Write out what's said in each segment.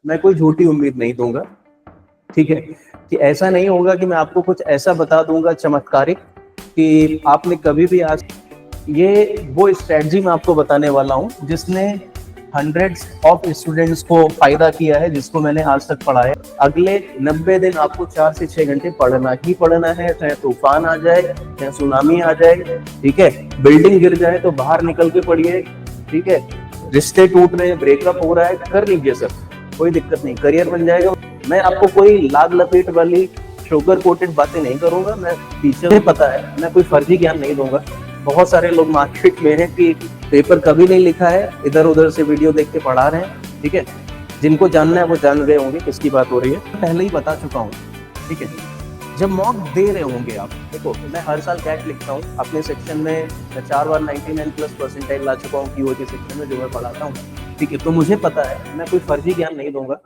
मैं कोई झूठी उम्मीद नहीं दूंगा, ठीक है। कि ऐसा नहीं होगा कि मैं आपको कुछ ऐसा बता दूंगा चमत्कारिक कि आपने कभी भी आज, ये वो स्ट्रेटजी मैं आपको बताने वाला हूं जिसने हंड्रेड्स ऑफ स्टूडेंट्स को फायदा किया है, जिसको मैंने आज तक पढ़ाया। अगले 90 दिन आपको 4 से 6 घंटे पढ़ना ही पढ़ना है, चाहे तूफान आ जाए, चाहे सुनामी आ जाए, ठीक है। बिल्डिंग गिर जाए तो बाहर निकल के पढ़िए, ठीक है। रिश्ते टूट रहे हैं, ब्रेकअप हो रहा है, कर लीजिए सर, कोई दिक्कत नहीं, करियर बन जाएगा। मैं आपको कोई लाग लपेट वाली शुगर कोटेड बातें नहीं करूंगा, मैं टीचर पता है, मैं कोई फर्जी ज्ञान नहीं दूंगा। बहुत सारे लोग मार्केट में हैं कि पेपर कभी नहीं लिखा है, इधर उधर से वीडियो देख के पढ़ा रहे हैं, ठीक है। जिनको जानना है वो जान रहे होंगे किसकी बात हो रही है, पहले ही बता चुका हूँ, ठीक है। जब मॉक दे रहे होंगे आप, देखो मैं हर साल कैट लिखता हूँ अपने सेक्शन में, 4 बार 99+ % ला चुका हूँ पीओटी सेक्शन में जो मैं पढ़ाता हूँ, ठीक है। तो मुझे पता है, मैं कोई फर्जी ज्ञान नहीं दूंगा।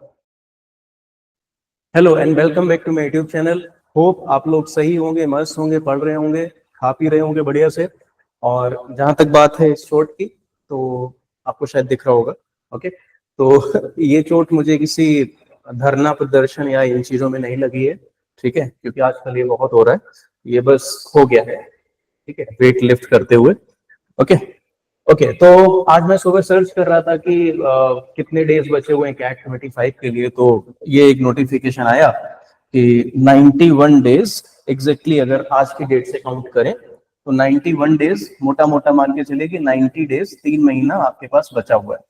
Hello and welcome back to my YouTube channel. Hope आप लोग सही होंगे, मस्त होंगे, पढ़ रहे होंगे, खा पी रहे होंगे बढ़िया से। और जहां तक बात है इस चोट की, तो आपको शायद दिख रहा होगा, ओके। तो ये चोट मुझे किसी धरना प्रदर्शन या इन चीजों में नहीं लगी है, ठीक है, क्योंकि आजकल ये बहुत हो रहा है, ये बस हो गया है, ठीक है, वेट लिफ्ट करते हुए, ओके ओके। तो आज मैं सुबह सर्च कर रहा था कि कितने डेज बचे हुए हैं कैट 25 के लिए, तो ये एक नोटिफिकेशन आया कि 91 डेज एग्जैक्टली, अगर आज की डेट से काउंट करें तो 91 डेज, मोटा मोटा मान के चले कि 90 डेज, 3 महीना आपके पास बचा हुआ है।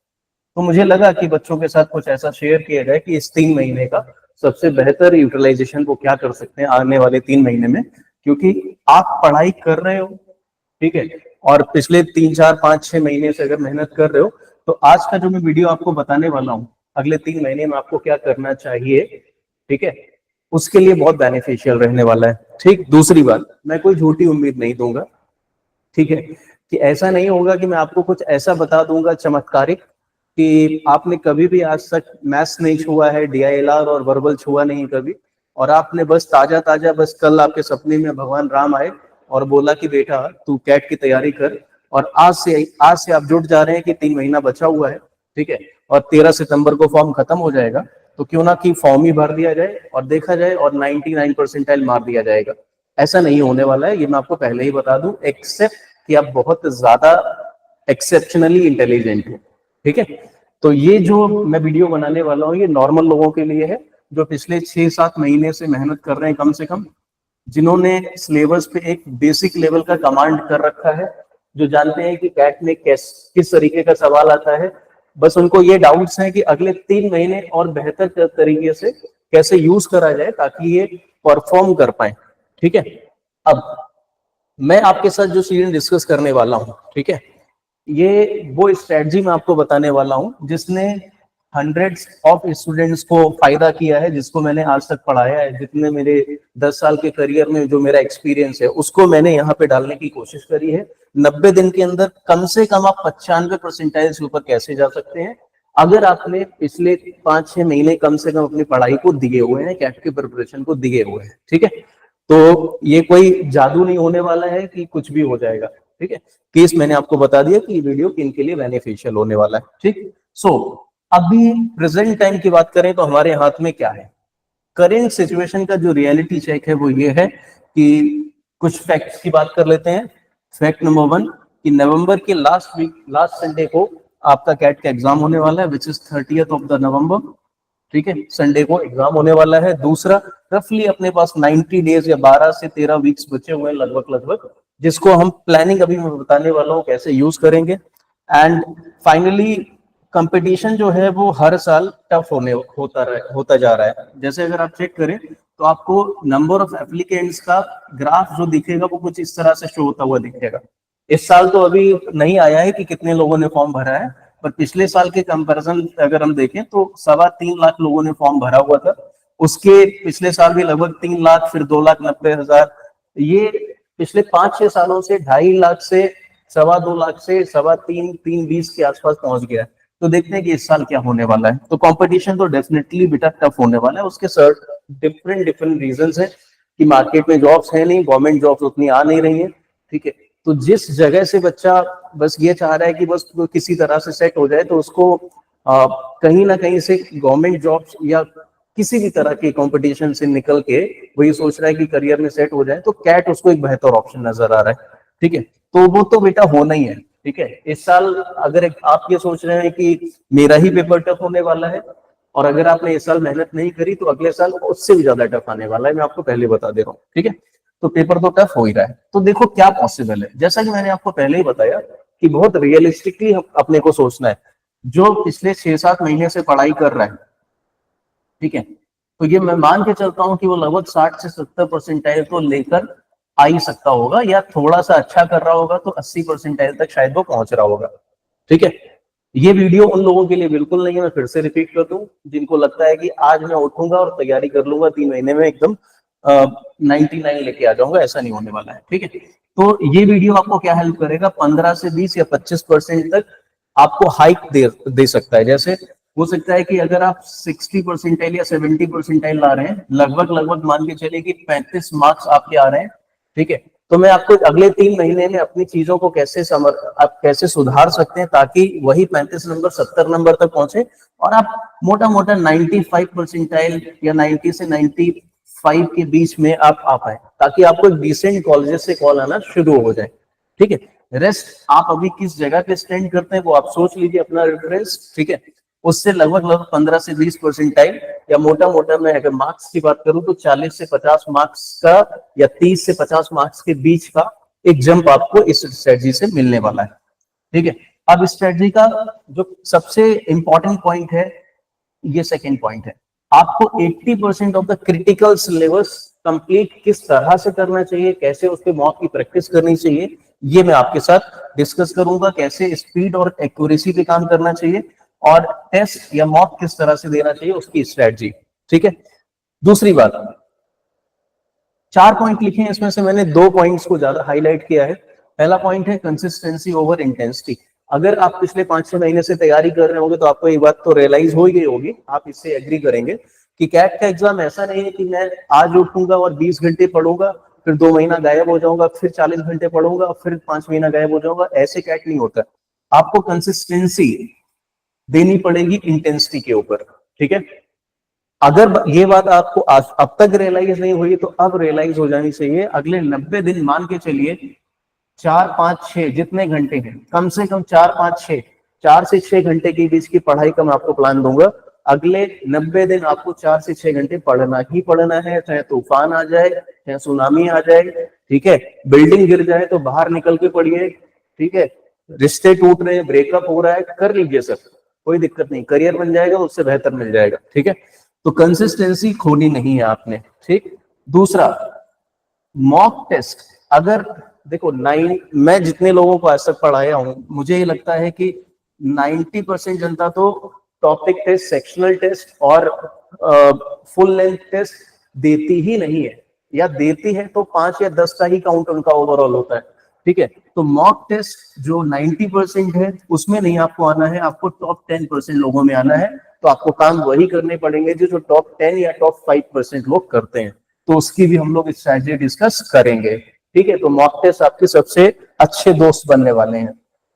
तो मुझे लगा कि बच्चों के साथ कुछ ऐसा शेयर किया जाए कि इस 3 महीने का सबसे बेहतर यूटिलाइजेशन को क्या कर सकते हैं आने वाले 3 महीने में, क्योंकि आप पढ़ाई कर रहे हो, ठीक है, और पिछले 3 4 5 6 महीने से अगर मेहनत कर रहे हो, तो आज का जो मैं वीडियो आपको बताने वाला हूँ अगले 3 महीने में आपको क्या करना चाहिए, ठीक है, उसके लिए बहुत बेनिफिशियल रहने वाला है, ठीक। दूसरी बात, मैं कोई झूठी उम्मीद नहीं दूंगा, ठीक है। कि ऐसा नहीं होगा कि मैं आपको कुछ ऐसा बता दूंगा चमत्कारिक कि आपने कभी भी आज तक मैथ्स नहीं छुआ है, डीआईएलआर और वर्बल छुआ नहीं कभी, और आपने बस ताजा ताजा, बस कल आपके सपने में भगवान राम आए और बोला कि बेटा तू कैट की तैयारी कर, और आज से आप जुट जा रहे हैं कि 3 महीना बचा हुआ है, ठीक है, और 13 सितंबर को फॉर्म खत्म हो जाएगा, तो क्यों ना कि फॉर्म ही भर दिया जाए और देखा जाए और 99% मार दिया जाएगा। ऐसा नहीं होने वाला है, ये मैं आपको पहले ही बता दूं, एक्सेप्ट कि आप बहुत ज्यादा एक्सेप्शनली इंटेलिजेंट हो, ठीक है। तो ये जो मैं वीडियो बनाने वाला हूँ ये नॉर्मल लोगों के लिए है, जो पिछले 6-7 महीने से मेहनत कर रहे हैं कम से कम, जिन्होंने सिलेबस पे एक बेसिक लेवल का कमांड कर रखा है, जो जानते हैं कि कैट में किस तरीके का सवाल आता है। बस उनको ये डाउट्स हैं कि अगले 3 महीने और बेहतर तरीके से कैसे यूज करा जाए ताकि ये परफॉर्म कर पाए, ठीक है। अब मैं आपके साथ जो चीजें डिस्कस करने वाला हूँ, ठीक है, ये वो स्ट्रेटजी मैं आपको बताने वाला हूँ जिसने हंड्रेड्स ऑफ स्टूडेंट्स को फायदा किया है, जिसको मैंने आज तक पढ़ाया है, जितने मेरे 10 साल के करियर में जो मेरा एक्सपीरियंस है उसको मैंने यहाँ पे डालने की कोशिश करी है। 90 दिन के अंदर कम से कम आप 95% के ऊपर कैसे जा सकते हैं, अगर आपने पिछले 5-6 महीने कम से कम अपनी पढ़ाई को दिए हुए हैं, कैट की प्रिपरेशन को दिए हुए हैं, ठीक है। तो ये कोई जादू नहीं होने वाला है कि कुछ भी हो जाएगा, ठीक है। केस मैंने आपको बता दिया कि ये वीडियो किन के लिए बेनिफिशियल होने वाला है, ठीक। सो अभी प्रेजेंट टाइम की बात करें तो हमारे हाथ में क्या है, करेंट सिचुएशन का जो रियलिटी चेक है वो ये है कि कुछ फैक्ट्स की बात कर लेते हैं। फैक्ट नंबर 1 कि नवंबर के लास्ट संडे को आपका कैट का एग्जाम होने वाला है, which is 30th of the नवंबर, ठीक है, संडे को एग्जाम होने वाला है। दूसरा, रफली अपने पास 90 डेज या 12 से 13 वीक्स बचे हुए हैं लगभग, जिसको हम प्लानिंग अभी मैं बताने वाला हूँ कैसे यूज करेंगे। एंड फाइनली कंपटीशन जो है वो हर साल टफ होता जा रहा है। जैसे अगर आप चेक करें तो आपको नंबर ऑफ एप्लीकेंट्स का ग्राफ जो दिखेगा वो कुछ इस तरह से शो होता हुआ दिखेगा। इस साल तो अभी नहीं आया है कि कितने लोगों ने फॉर्म भरा है, पर पिछले साल के कंपैरिजन अगर हम देखें तो 3.25 लाख लोगों ने फॉर्म भरा हुआ था। उसके पिछले साल भी लगभग 3 लाख, फिर 2,90,000, ये पिछले 5-6 सालों से 2.5 लाख से 2.25 लाख से 3.20 के आसपास पहुंच गया है। तो देखते हैं कि इस साल क्या होने वाला है। तो कंपटीशन तो डेफिनेटली बेटा टफ होने वाला है। उसके सर डिफरेंट रीजंस हैं कि मार्केट में जॉब्स है नहीं, गवर्नमेंट जॉब्स उतनी आ नहीं रही है, ठीक है। तो जिस जगह से बच्चा बस ये चाह रहा है कि बस किसी तरह से सेट हो जाए, तो उसको कहीं ना कहीं से गवर्नमेंट जॉब्स या किसी भी तरह के कंपटीशन से निकल के वही सोच रहा है कि करियर में सेट हो जाए, तो कैट उसको एक बेहतर ऑप्शन नजर आ रहा है। ठीक है, तो वो तो बेटा होना ही है। ठीक है, इस साल अगर आप ये सोच रहे हैं कि मेरा ही पेपर टफ होने वाला है, और अगर आपने इस साल मेहनत नहीं करी तो अगले साल उससे भी ज्यादा टफ आने वाला है, मैं आपको पहले बता दे रहा हूँ। ठीक है, तो पेपर तो टफ हो ही रहा है। तो देखो क्या पॉसिबल है, जैसा कि मैंने आपको पहले ही बताया कि बहुत रियलिस्टिकली अपने को सोचना है। जो पिछले 6-7 महीने से पढ़ाई कर रहा है, ठीक है, तो ये मैं मान के चलता हूँ कि वो लगभग 60 से 70 परसेंटाइल तो लेकर आ ही सकता होगा, या थोड़ा सा अच्छा कर रहा होगा तो 80 परसेंटाइल तक शायद वो पहुंच रहा होगा। ठीक है, ये वीडियो उन लोगों के लिए बिल्कुल नहीं है, मैं फिर से रिपीट कर दूं, जिनको लगता है कि आज मैं उठूंगा और तैयारी कर लूंगा 3 महीने में एकदम 99 लेके आ जाऊंगा, ऐसा नहीं होने वाला है। ठीक है, तो ये वीडियो आपको क्या हेल्प करेगा, 15 से 20 या 25% तक आपको हाइक दे सकता है। जैसे हो सकता है कि अगर आप 60 परसेंटाइल या 70 परसेंटाइल ला रहे हैं, लगभग लगभग मान के चले कि 35 मार्क्स आपके आ रहे हैं। ठीक है, तो मैं आपको अगले 3 महीने में अपनी चीजों को आप कैसे सुधार सकते हैं ताकि वही 35 नंबर 70 नंबर तक पहुंचे, और आप मोटा मोटा 95 परसेंटाइल या 90 से 95 के बीच में आप आ पाए, ताकि आपको एक डिसेंट कॉलेजेस से कॉल आना शुरू हो जाए। ठीक है, रेस्ट आप अभी किस जगह पे स्टैंड करते हैं वो आप सोच लीजिए अपना रेफरेंस। ठीक है, उससे लगभग लगभग 15 से 20 परसेंटाइल, या मोटा मोटा मैं अगर मार्क्स की बात करूं तो 40 से 50 मार्क्स का या 30 से 50 मार्क्स के बीच का एक जंप आपको इस स्ट्रेटजी से मिलने वाला है। ठीक है, अब स्ट्रेटजी का जो सबसे इंपॉर्टेंट पॉइंट है, ये सेकेंड पॉइंट है, आपको 80% of the critical syllabus complete किस तरह से करना चाहिए, कैसे उसके मॉक की प्रैक्टिस करनी चाहिए, ये मैं आपके साथ डिस्कस करूंगा। कैसे स्पीड और एक्यूरेसी पे काम करना चाहिए, और टेस्ट या मॉक किस तरह से देना चाहिए, उसकी स्ट्रेटजी। ठीक है, दूसरी बात, 4 पॉइंट लिखे हैं, इसमें से मैंने 2 पॉइंट्स को ज्यादा हाईलाइट किया है। पहला पॉइंट है कंसिस्टेंसी ओवर इंटेंसिटी। अगर आप पिछले 5-6 महीने से तैयारी कर रहे होंगे तो आपको ये बात तो रियलाइज हो ही गई होगी, आप इससे एग्री करेंगे कि कैट का एग्जाम ऐसा नहीं है कि मैं आज उठूंगा और 20 घंटे पढ़ूंगा, फिर 2 महीना गायब हो जाऊंगा, फिर 40 घंटे पढ़ूंगा, फिर 5 महीना गायब हो जाऊंगा। ऐसे कैट नहीं होता, आपको कंसिस्टेंसी देनी पड़ेगी इंटेंसिटी के ऊपर। ठीक है, अगर ये बात आपको अब तक रियलाइज नहीं हुई तो अब रियलाइज हो जानी चाहिए। अगले 90 दिन मान के चलिए, 4-5-6 जितने घंटे हैं, कम से कम 4-5-6, 4 से 6 घंटे के बीच की पढ़ाई का मैं आपको प्लान दूंगा। अगले 90 दिन आपको 4 से 6 घंटे पढ़ना ही पढ़ना है, चाहे तूफान आ जाए, चाहे सुनामी आ जाए। ठीक है, बिल्डिंग गिर जाए तो बाहर निकल के पढ़िए। ठीक है, रिश्ते टूट रहे हैं, ब्रेकअप हो रहा है, कर लीजिए सर, कोई दिक्कत नहीं, करियर बन जाएगा, उससे बेहतर मिल जाएगा। ठीक है, तो कंसिस्टेंसी खोनी नहीं है आपने। ठीक, दूसरा मॉक टेस्ट। अगर देखो मैं जितने लोगों को आज तक पढ़ाया हूं, मुझे ये लगता है कि 90% जनता तो टॉपिक टेस्ट, सेक्शनल टेस्ट और फुल लेंथ टेस्ट देती ही नहीं है, या देती है तो 5 या 10 का ही काउंट उनका ओवरऑल होता है। ठीक है, तो मॉक टेस्ट जो 90% है उसमें नहीं आपको आना है, आपको टॉप 10% लोगों में आना है। तो आपको काम वही करने पड़ेंगे जो टॉप 10 या टॉप 5% लोग करते हैं। तो उसकी भी हम लोग स्ट्रैटेजी डिस्कस करेंगे। ठीक है, तो मॉक टेस्ट आपके सबसे अच्छे दोस्त बनने वाले हैं।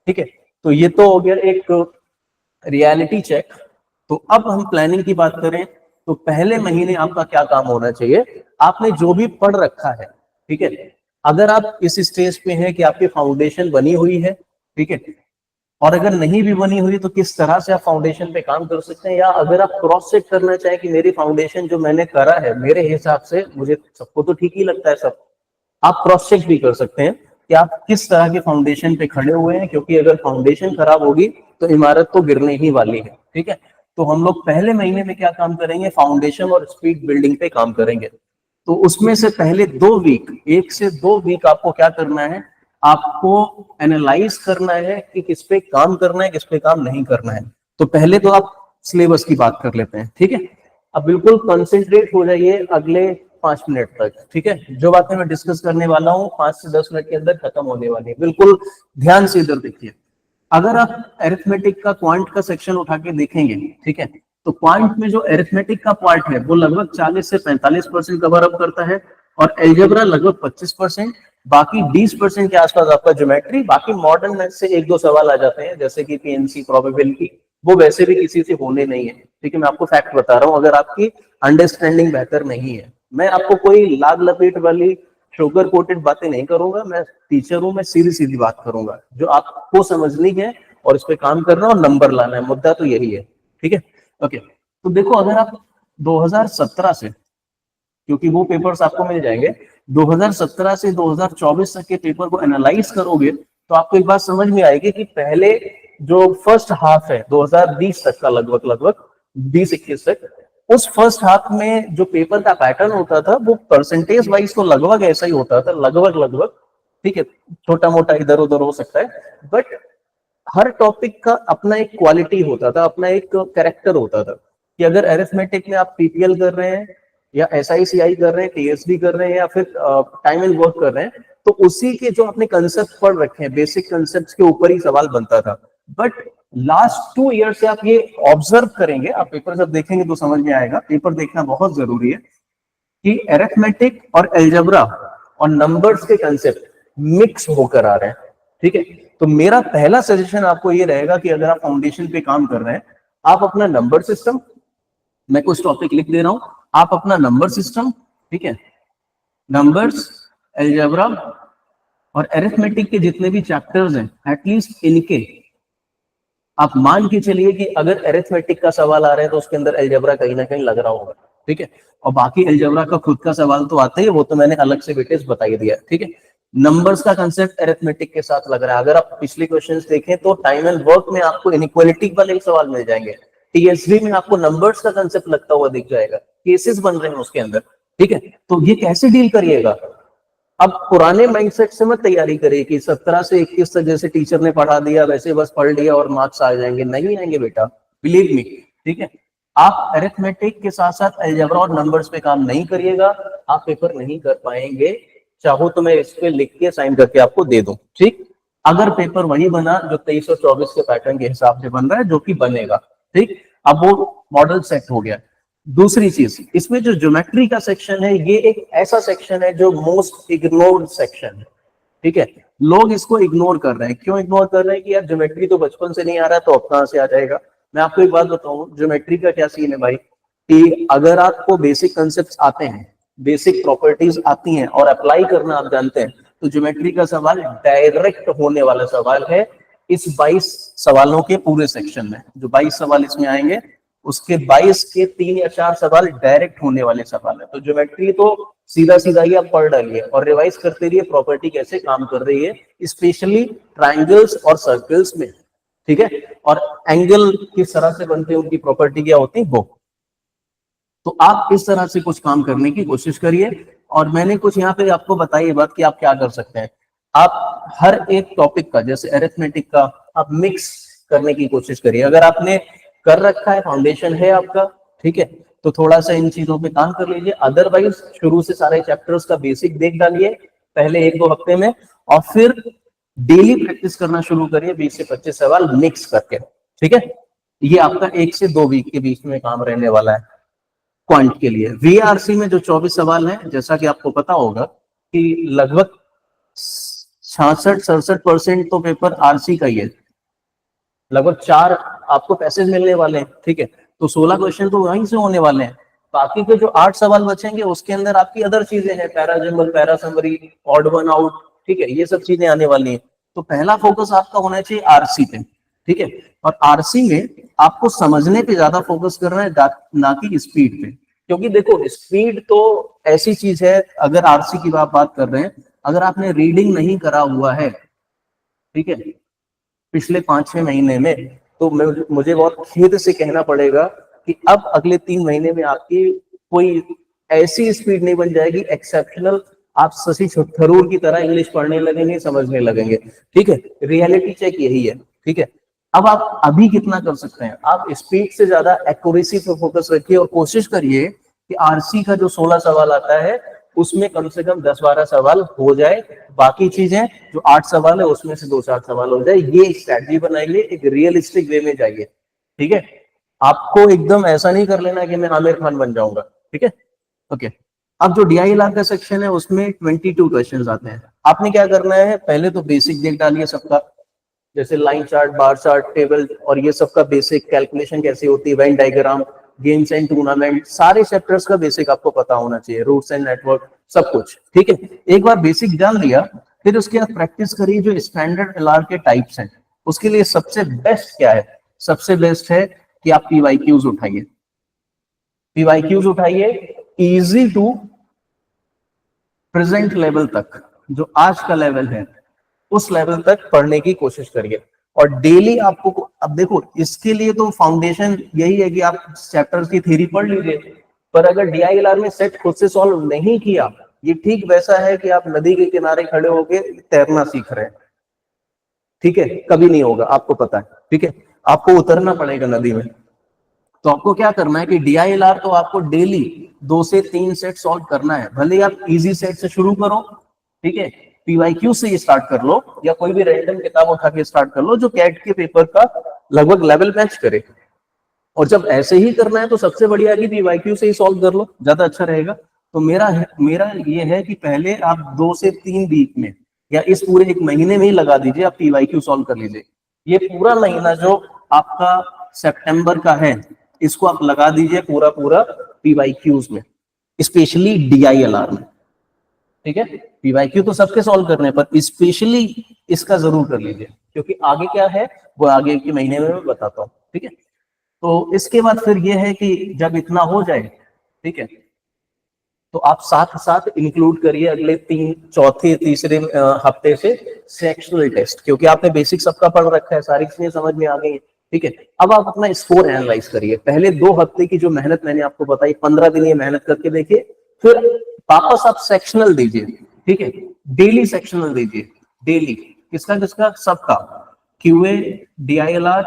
ठीक है, तो ये तो हो गया एक रियलिटी चेक। तो अब हम प्लानिंग की बात करें, तो पहले महीने आपका क्या काम होना चाहिए, आपने जो भी पढ़ रखा है। ठीक है, अगर आप इस स्टेज पे हैं कि आपकी फाउंडेशन बनी हुई है, ठीक है, और अगर नहीं भी बनी हुई तो किस तरह से आप फाउंडेशन पे काम कर सकते हैं, या अगर आप क्रॉस चेक करना चाहें कि मेरी फाउंडेशन जो मैंने करा है मेरे हिसाब से, मुझे सबको तो ठीक ही लगता है सब, आप क्रॉस चेक भी कर सकते हैं कि आप किस तरह के फाउंडेशन पे खड़े हुए हैं, क्योंकि अगर फाउंडेशन खराब होगी तो इमारत तो गिरने ही वाली है। ठीक है, तो हम लोग पहले महीने में क्या काम करेंगे, फाउंडेशन और स्पीड बिल्डिंग पे काम करेंगे। तो उसमें से पहले 2 वीक, 1 से 2 वीक आपको क्या करना है, आपको एनालाइज करना है कि किस पे काम करना है, किस पे काम नहीं करना है। तो पहले तो आप सिलेबस की बात कर लेते हैं। ठीक है, अब बिल्कुल कंसंट्रेट हो जाइए अगले 5 मिनट तक। ठीक है, जो बातें मैं डिस्कस करने वाला हूँ 5 से 10 मिनट के अंदर खत्म होने वाली है, बिल्कुल ध्यान से इधर देखिए। अगर आप अरिथमेटिक का क्वांट का सेक्शन उठा के देखेंगे, ठीक है, तो क्वांट में जो अरिथमेटिक का पार्ट है वो लगभग 40 से 45% कवर अप करता है, और एल्जेब्रा लगभग 25%, बाकी 20% के आसपास आपका ज्योमेट्री, बाकी मॉडर्न मैथ से 1-2 सवाल आ जाते हैं, जैसे कि पीएनसी, प्रोबेबिलिटी, वो वैसे भी किसी से होने नहीं है, ठीक है। मैं आपको फैक्ट बता रहा हूँ, अगर आपकी अंडरस्टैंडिंग बेहतर नहीं है, मैं आपको कोई लाग लपेट वाली शुगर कोटेड बातें नहीं करूंगा, मैं टीचर हूं, मैं सीधी सीधी बात करूंगा जो आपको समझनी है और इस पे काम करना और नंबर लाना है, मुद्दा तो यही है, ठीक है। ओके, तो देखो अगर आप 2017 से, क्योंकि वो पेपर्स आपको मिल जाएंगे, 2017 से 2024 तक के पेपर को एनालाइज करोगे तो आपको एक बात समझ में आएगी कि पहले जो फर्स्ट हाफ है 2020 तक का, लगभग लगभग 20-21 तक, उस फर्स्ट हाफ में जो पेपर का पैटर्न होता था वो परसेंटेज वाइज तो लगभग ऐसा ही होता था, लगभग लगभग, ठीक है, छोटा मोटा इधर उधर हो सकता है, बट हर टॉपिक का अपना एक क्वालिटी होता था, अपना एक कैरेक्टर होता था, कि अगर अरिथमेटिक में आप पीपीएल कर रहे हैं या एसआईसीआई कर रहे हैं, टीएसडी कर रहे हैं या फिर टाइम एंड वर्क कर रहे हैं, तो उसी के जो आपने कंसेप्ट पढ़ रखे हैं, बेसिक कंसेप्ट के ऊपर ही सवाल बनता था। बट लास्ट 2 ईयर से आप ये ऑब्जर्व करेंगे, आप पेपर जब देखेंगे तो समझ में आएगा, पेपर देखना बहुत जरूरी है, कि अरिथमेटिक और एल्जेब्रा और नंबर्स के कंसेप्ट मिक्स होकर आ रहे हैं, ठीक है। तो मेरा पहला सजेशन आपको ये रहेगा कि अगर आप फाउंडेशन पे काम कर रहे हैं, आप अपना नंबर सिस्टम, मैं कुछ टॉपिक लिख दे रहा हूं, आप अपना नंबर सिस्टम, ठीक है, नंबर्स, एल्जेब्रा और अरिथमेटिक के जितने भी चैप्टर्स हैं, एटलीस्ट इनके आप मान के चलिए कि अगर अरिथमेटिक का सवाल आ रहा है तो उसके अंदर एल्जेब्रा कहीं ना कहीं लग रहा होगा, ठीक है। और बाकी एल्जेब्रा का खुद का सवाल तो आता ही है, वो तो मैंने अलग से वेटेज बता ही दिया, ठीक है। नंबर्स का कंसेप्ट अरिथमेटिक के साथ लग रहा है, अगर आप पिछले क्वेश्चंस देखें तो टाइम एंड वर्क में आपको इनइक्वालिटी वाले सवाल मिल जाएंगे, टीएसडी में आपको नंबर्स का कंसेप्ट लगता हुआ दिख जाएगा, केसेस बन रहे हैं उसके अंदर, ठीक है। तो ये कैसे डील करिएगा? अब पुराने माइंडसेट से मत तैयारी करिए कि 17 से 21 तक जैसे टीचर ने पढ़ा दिया वैसे बस पढ़ लिया और मार्क्स आ जाएंगे, नहीं आएंगे बेटा, बिलीव मी, ठीक है। आप अरिथमेटिक के साथ साथ अलजेब्रा और नंबर्स पे काम नहीं करिएगा, आप पेपर नहीं कर पाएंगे, चाहो तो मैं इस पे लिख के साइन करके आपको दे दूं, ठीक। अगर पेपर वही बना जो 23 और 24 के पैटर्न के हिसाब से बन रहा है, जो कि बनेगा, ठीक। अब वो मॉडल सेट हो गया। दूसरी चीज, इसमें जो ज्योमेट्री का सेक्शन है, ये एक ऐसा सेक्शन है जो मोस्ट इग्नोर्ड सेक्शन है, ठीक है। लोग इसको इग्नोर कर रहे हैं, क्यों इग्नोर कर रहे हैं कि यार ज्योमेट्री तो बचपन से नहीं आ रहा है तो अब कहां से आ जाएगा। मैं आपको एक बात बताऊं, ज्योमेट्री का क्या सीन है भाई, कि अगर आपको बेसिक कंसेप्ट आते हैं, बेसिक प्रॉपर्टीज आती हैं और अप्लाई करना आप जानते हैं, तो ज्योमेट्री का सवाल डायरेक्ट होने वाला सवाल है इस 22 सवालों के पूरे सेक्शन में। जो 22 सवाल इसमें आएंगे उसके 22 के 3 या 4 सवाल डायरेक्ट होने वाले सवाल है। तो ज्योमेट्री तो सीधा सीधा ही आप पढ़ डालिए और रिवाइज करते रहिए प्रॉपर्टी कैसे काम कर रही है, स्पेशली ट्राइंगल्स और सर्कल्स में, ठीक है। और एंगल किस तरह से बनते हैं, उनकी प्रॉपर्टी क्या होती है वो। तो आप इस तरह से कुछ काम करने की कोशिश करिए। और मैंने कुछ यहाँ पे आपको बताई बात कि आप क्या कर सकते हैं। आप हर एक टॉपिक का, जैसे अरिथमेटिक का, आप मिक्स करने की कोशिश करिए। अगर आपने कर रखा है, फाउंडेशन है आपका, ठीक है, तो थोड़ा सा इन चीजों पे काम कर लीजिए। अदरवाइज शुरू से सारे चैप्टर्स का बेसिक देख डालिए पहले 1-2 हफ्ते में, और फिर डेली प्रैक्टिस करना शुरू करिए 20 से 25 सवाल मिक्स करके, ठीक है। ये आपका 1 से 2 वीक के बीच में काम रहने वाला है क्वांट के लिए। वीआरसी में जो 24 सवाल हैं, जैसा कि आपको पता होगा कि लगभग 66-67% तो पेपर आरसी का ही है, लगभग 4 आपको पैसेज मिलने वाले हैं, ठीक है। तो 16 क्वेश्चन तो वहीं से होने वाले हैं। बाकी के जो 8 सवाल बचेंगे उसके अंदर आपकी अदर चीजें हैं, para jumble, para summary, odd one out, ठीक है, ये सब चीजें आने वाली हैं। तो पहला फोकस आपका होना चाहिए आरसी पे, ठीक है। और आरसी में आपको समझने पे ज्यादा फोकस करना है, ना कि स्पीड पे। क्योंकि देखो स्पीड तो ऐसी चीज है, अगर आरसी की बात कर रहे हैं, अगर आपने रीडिंग नहीं करा हुआ है, ठीक है, पिछले 5-6 महीने में, तो मुझे बहुत खेद से कहना पड़ेगा कि अब अगले 3 महीने में आपकी कोई ऐसी स्पीड नहीं बन जाएगी एक्सेप्शनल, आप शशि थरूर की तरह इंग्लिश पढ़ने लगेंगे, समझने लगेंगे, ठीक है। रियलिटी चेक यही है, ठीक है। अब आप अभी कितना कर सकते हैं, आप स्पीड से ज्यादा एक्यूरेसी पे फोकस रखिए और कोशिश करिए कि आरसी का जो 16 सवाल आता है उसमें कम से कम 10-12 सवाल हो जाए, बाकी चीजें जो 8 सवाल है उसमें से 2-4 सवाल हो जाए। ये स्ट्रैटेजी बनाइए, एक रियलिस्टिक वे में जाइए, ठीक है। आपको एकदम ऐसा नहीं कर लेना कि मैं आमिर खान बन जाऊंगा, ठीक है, ओके। अब जो DILR का सेक्शन है उसमें 22 क्वेश्चन आते हैं। आपने क्या करना है, पहले तो बेसिक देख डालिए सबका, जैसे line chart, bar chart, table और ये सब का बेसिक कैलकुलेशन कैसे होती है, Venn diagram, games and tournament, सारे चैप्टर्स का बेसिक आपको पता होना चाहिए, रूट्स एंड नेटवर्क, सब कुछ। ठीक है, एक बार बेसिक जान लिया, फिर उसके बाद प्रैक्टिस करिए जो स्टैंडर्ड एलआर के टाइप्स हैं। उसके लिए सबसे बेस्ट क्या है? सबसे बेस्ट है कि आप पीवाईक्यूज उठाइए, पीवाईक्यूज उठाइए, इजी टू प्रेजेंट लेवल तक, जो आज का लेवल है उस लेवल तक पढ़ने की कोशिश करिए। और डेली आपको, अब देखो इसके लिए तो फाउंडेशन यही है कि आप चैप्टर्स की थ्योरी पढ़ लीजिए, पर अगर डीआईएलआर में सेट खुद से सॉल्व नहीं किया, ये ठीक वैसा है कि आप नदी के किनारे खड़े होके तैरना सीख रहे हैं। ठीक है, कभी नहीं होगा, आपको पता है। ठीक है, आपको उतरना पड़ेगा नदी में। तो आपको क्या करना है कि डीआईएलआर तो आपको डेली 2 से 3 सेट सॉल्व करना है, भले आप इजी सेट से शुरू करो। ठीक है, पीवाईक्यू से स्टार्ट कर लो या कोई भी रैंडम किताब उठा के स्टार्ट कर लो जो कैट के पेपर का लगभग लेवल मैच करे। और जब ऐसे ही करना है तो सबसे बढ़िया है कि पीवाईक्यू से ही सॉल्व कर लो, ज्यादा अच्छा रहेगा। तो मेरा ये है कि पहले आप 2 से 3 वीक में या इस पूरे 1 महीने में ही लगा दीजिए, आप पीवाईक्यू सॉल्व कर लीजिए। ये पूरा महीना जो आपका सितंबर का है, इसको आप लगा दीजिए पूरा पूरा पीवाईक्यूज में, स्पेशली डीआईएलआर में। ठीक है, पीवाईक्यू तो सबके सॉल्व करने हैं, पर स्पेशली इसका जरूर कर लीजिए, क्योंकि आगे क्या है वो आगे के महीने में मैं बताता हूँ। ठीक है, तो इसके बाद फिर ये है कि जब इतना हो जाए, ठीक है, तो आप साथ साथ इंक्लूड करिए अगले चौथे तीसरे हफ्ते से सेक्शनल टेस्ट, क्योंकि आपने बेसिक सबका पढ़ रखा है, सारी चीजें समझ में आ गई है। ठीक है, अब आप अपना स्कोर एनालाइज करिए। पहले 2 हफ्ते की जो मेहनत मैंने आपको बताई, 15 दिन ये मेहनत करके देखिए, फिर वापस आप सेक्शनल दीजिए। ठीक है, डेली सेक्शनल दीजिए, डेली। किसका किसका? सबका, क्यूए, डीआईएलआर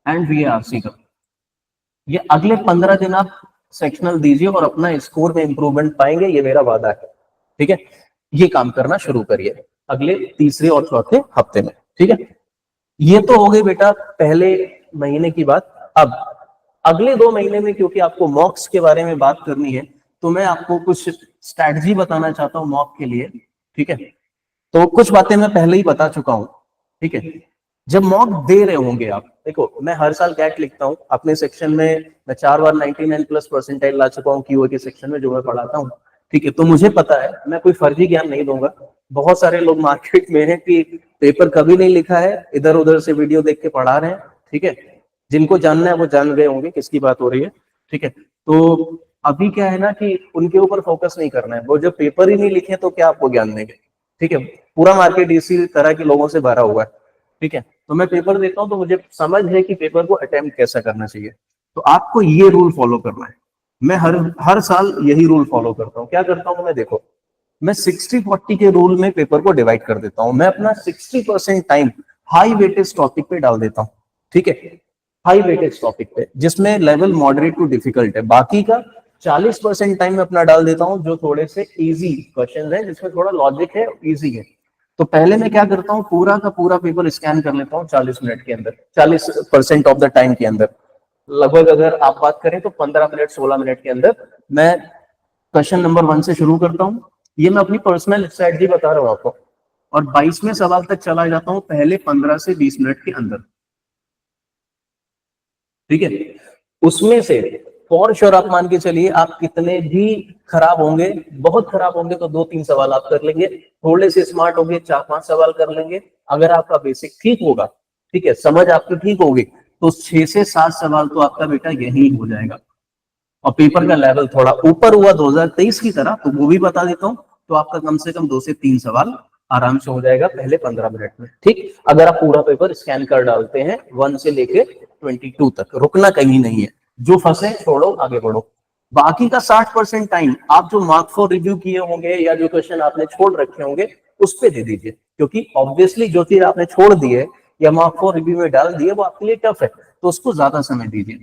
एंड वीआरसी का। ये अगले 15 दिन आप सेक्शनल दीजिए और अपना स्कोर में इंप्रूवमेंट पाएंगे, ये मेरा वादा है। ठीक है, ये काम करना शुरू करिए अगले तीसरे और चौथे हफ्ते में। ठीक है, ये तो हो गई बेटा पहले महीने की बात। अब अगले 2 महीने में, क्योंकि आपको मॉक्स के बारे में बात करनी है, तो मैं आपको कुछ स्ट्रैटेजी बताना चाहता हूँ मॉक के लिए। ठीक है, तो कुछ बातें मैं पहले ही बता चुका हूं। ठीक है, जब मॉक दे रहे होंगे आप, देखो मैं हर साल कैट लिखता हूँ अपने सेक्शन में, मैं 4 बार 99+ परसेंटाइल ला चुका हूँ क्यूए के सेक्शन में जो मैं पढ़ाता हूँ। ठीक है, तो मुझे पता है, मैं कोई फर्जी ज्ञान नहीं दूंगा। बहुत सारे लोग मार्केट में हैं कि पेपर कभी नहीं लिखा है, इधर उधर से वीडियो देख के पढ़ा रहे हैं। ठीक है, जिनको जानना है वो जान गए होंगे किसकी बात हो रही है। ठीक है, तो अभी क्या है ना कि उनके ऊपर फोकस नहीं करना है, वो जो पेपर ही नहीं लिखे तो क्या आपको ज्ञान देंगे। ठीक है, पूरा मार्केट इसी तरह के लोगों से भरा हुआ है। ठीक है, तो मैं पेपर देता हूँ तो मुझे समझ है कि पेपर को अटेम्प्ट कैसा करना चाहिए, तो आपको ये रूल फॉलो करना है। मैं हर हर साल यही रूल फॉलो करता हूँ। क्या करता हूँ मैं? देखो, मैं 60-40 के रूल में पेपर को डिवाइड कर देता हूँ। मैं अपना 60% टाइम हाई वेटेज टॉपिक पे डाल देता हूँ। ठीक है, हाई वेटेज टॉपिक पे जिसमें लेवल मॉडरेट टू डिफिकल्ट है। बाकी का 40% टाइम में अपना डाल देता हूँ जो थोड़े से इजी क्वेश्चन है, जिसमें थोड़ा लॉजिक है, इजी है। तो पहले मैं क्या करता हूँ, पूरा का पूरा पेपर स्कैन कर लेता हूँ 40 मिनट के अंदर, 40% ऑफ द टाइम के अंदर। लगभग अगर आप बात करें तो 15 मिनट 16 मिनट के अंदर मैं क्वेश्चन नंबर 1 से शुरू करता हूँ। ये मैं अपनी पर्सनल स्ट्रेटजी बता रहा हूँ आपको, और 22वें सवाल तक चला जाता हूँ पहले 15 से 20 मिनट के अंदर। ठीक है, उसमें से फॉर श्योर आप मान के चलिए, आप कितने भी खराब होंगे, बहुत खराब होंगे तो 2-3 सवाल आप कर लेंगे, थोड़े से स्मार्ट होंगे 4-5 सवाल कर लेंगे। अगर आपका बेसिक ठीक होगा, ठीक है, समझ आपकी ठीक होगी, तो 6 से 7 सवाल तो आपका बेटा यही हो जाएगा। और पेपर का लेवल थोड़ा ऊपर हुआ 2023 की तरह, तो वो भी बता देता हूँ, तो आपका कम से कम 2 से 3 सवाल आराम से हो जाएगा पहले 15 मिनट में। ठीक, अगर आप पूरा पेपर स्कैन कर डालते हैं 1 से लेके 22 तक, रुकना कहीं नहीं है, जो फंसे छोड़ो आगे बढ़ो। बाकी का 60% टाइम आप जो मार्क फॉर रिव्यू किए होंगे या जो क्वेश्चन आपने छोड़ रखे होंगे उस पे दे दीजिए, क्योंकि ऑब्वियसली जो चीज आपने छोड़ दी है या मार्क फॉर रिव्यू में डाल दिए वो आपके लिए टफ है, तो उसको ज्यादा समय दीजिए।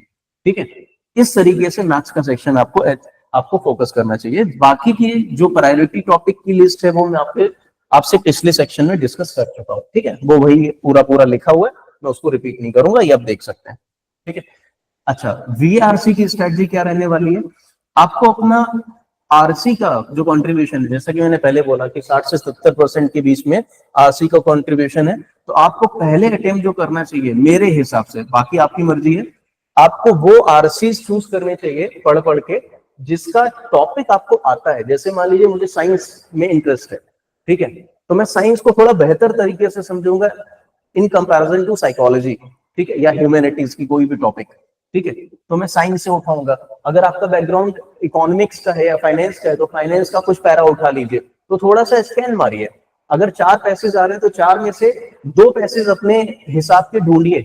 ठीक है, इस तरीके से मैथ्स का सेक्शन आपको फोकस करना चाहिए। बाकी की जो प्रायोरिटी टॉपिक की लिस्ट है वो मैं आपसे पिछले सेक्शन में डिस्कस कर चुका हूँ। ठीक है, वो वही पूरा पूरा लिखा हुआ है, मैं उसको रिपीट नहीं करूंगा, ये आप देख सकते हैं। ठीक है, अच्छा, वीआरसी की स्ट्रेटजी क्या रहने वाली है? आपको अपना आरसी का जो कंट्रीब्यूशन है, जैसा कि मैंने पहले बोला कि 60 से 70% के बीच में आरसी का कंट्रीब्यूशन है, तो आपको पहले अटेम्प्ट जो करना चाहिए मेरे हिसाब से, बाकी आपकी मर्जी है, आपको वो आरसी चूज करने चाहिए पढ़ पढ़ के जिसका टॉपिक आपको आता है। जैसे मान लीजिए मुझे साइंस में इंटरेस्ट है, ठीक है, तो मैं साइंस को थोड़ा बेहतर तरीके से समझूंगा इन कंपैरिजन टू साइकोलॉजी, ठीक है, या ह्यूमैनिटीज की कोई भी टॉपिक, ठीक है, तो मैं साइंस से उठाऊंगा। अगर आपका बैकग्राउंड इकोनॉमिक्स का है या फाइनेंस का है तो फाइनेंस का कुछ पैरा उठा लीजिए, तो थोड़ा सा स्कैन मारिए। अगर 4 पैसेज आ रहे हैं तो 4 में से 2 पैसेज अपने हिसाब के ढूंढिए,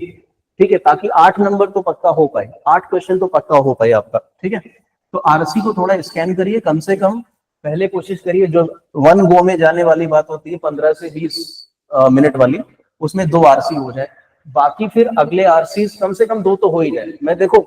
ठीक है, ताकि 8 नंबर तो पक्का हो पाए, 8 क्वेश्चन तो पक्का हो पाए आपका, ठीक है। तो आरसी को थोड़ा स्कैन करिए, कम से कम पहले कोशिश करिए, जो वन गो में जाने वाली बात होती है 15 से 20 मिनट वाली, उसमें 2 आरसी हो जाए, बाकी फिर अगले आरसी कम से कम 2 तो हो ही जाए। मैं देखो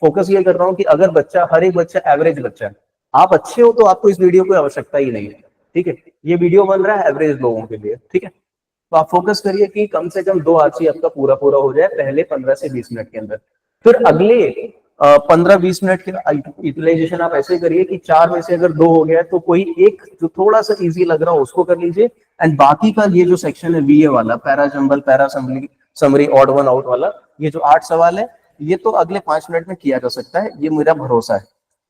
फोकस ये कर रहा हूँ कि अगर बच्चा, हर एक बच्चा एवरेज बच्चा है, आप अच्छे हो तो आपको इस वीडियो की आवश्यकता ही नहीं है, ठीक है, ये वीडियो बन रहा है एवरेज लोगों के लिए, ठीक है। तो आप फोकस करिए कि कम से कम 2 आरसी आपका पूरा पूरा हो जाए पहले 15 से 20 मिनट के अंदर। फिर अगले 15-20 मिनट के यूटिलाइजेशन आप ऐसे करिए कि 4 में से अगर 2 हो गया तो कोई एक जो थोड़ा सा इजी लग रहा हो उसको कर लीजिए, एंड बाकी का ये जो सेक्शन है वीए वाला, para jumble, para summary, odd one out वाला, ये जो 8 सवाल है, ये तो अगले 5 मिनट में किया जा सकता है, ये मेरा भरोसा है,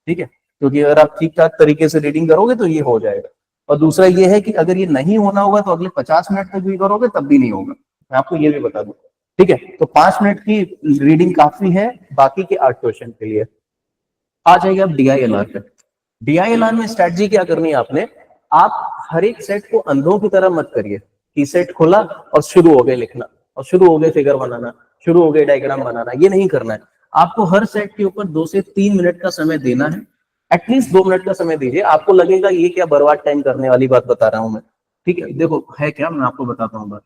ठीक है, क्योंकि अगर आप ठीक ठाक तरीके से रीडिंग करोगे तो ये हो जाएगा। और दूसरा ये है कि अगर ये नहीं होना होगा तो अगले 50 मिनट तक भी करोगे तब भी नहीं होगा, मैं आपको ये भी बता दूं, ठीक है। तो 5 मिनट की रीडिंग काफी है बाकी के 8 क्वेश्चन के लिए। आ जाइए अब डीआईएलआर पे। डीआईएलआर में स्ट्रेटजी क्या करनी है आपने, आप हर एक सेट को अंधों की तरह मत करिए कि सेट खोला और शुरू हो गए लिखना और शुरू हो गए फिगर बनाना, शुरू हो गए डायग्राम बनाना, ये नहीं करना है। आपको हर सेट के ऊपर 2 से 3 मिनट का समय देना है, एटलीस्ट 2 मिनट का समय दीजिए। आपको लगेगा ये क्या बर्बाद टाइम करने वाली बात बता रहा हूं मैं, ठीक है, देखो है क्या, मैं आपको बताता हूँ बात।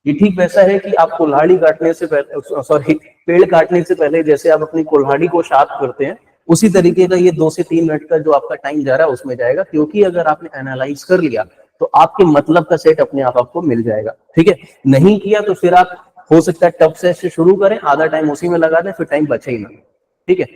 ये ठीक वैसा है कि आप कुल्हाड़ी काटने से पहले, सॉरी, पेड़ काटने से पहले जैसे आप अपनी कुल्हाड़ी को शार्प करते हैं, उसी तरीके का ये 2 से 3 मिनट का जो आपका टाइम जा रहा है उसमें जाएगा, क्योंकि अगर आपने एनालाइज कर लिया तो आपके मतलब का सेट अपने आप आपको मिल जाएगा, ठीक है। नहीं किया तो फिर आप हो सकता है टफ सेट से शुरू करें, आधा टाइम उसी में लगा दें, फिर टाइम बचे ही ना, ठीक है।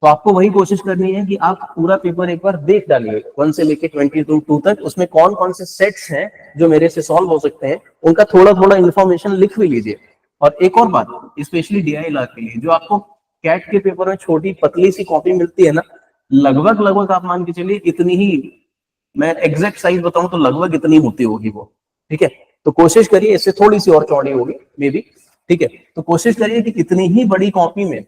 तो आपको वही कोशिश करनी है कि आप पूरा पेपर एक बार देख डालिए 1 से लेके 22 तक, उसमें कौन कौन से सेट्स हैं जो मेरे से सॉल्व हो सकते हैं, उनका थोड़ा थोड़ा इन्फॉर्मेशन लिख भी लीजिए। और एक और बात, स्पेशली डीआईएलआर के लिए, जो आपको कैट के पेपर में छोटी पतली सी कॉपी मिलती है ना, लगभग लगभग आप मान के चलिए इतनी ही, मैं एग्जैक्ट साइज बताऊं तो लगभग इतनी होती होगी वो, ठीक है। तो कोशिश करिए, इससे थोड़ी सी और चौड़ी होगी मे बी, ठीक है। तो कोशिश करिए कि इतनी ही बड़ी कॉपी में,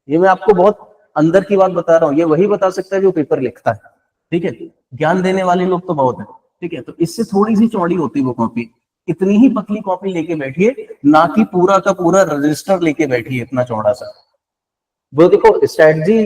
ये मैं आपको बहुत अंदर की बात बता रहा हूँ, ये वही बता सकता है जो पेपर लिखता है, ठीक है, ज्ञान देने वाले लोग तो बहुत है, ठीक है। तो इससे थोड़ी सी चौड़ी होती है वो कॉपी, इतनी ही पतली कॉपी लेके बैठिए, ना कि पूरा का पूरा रजिस्टर लेके बैठिए इतना चौड़ा सा। वो देखो स्ट्रेटजी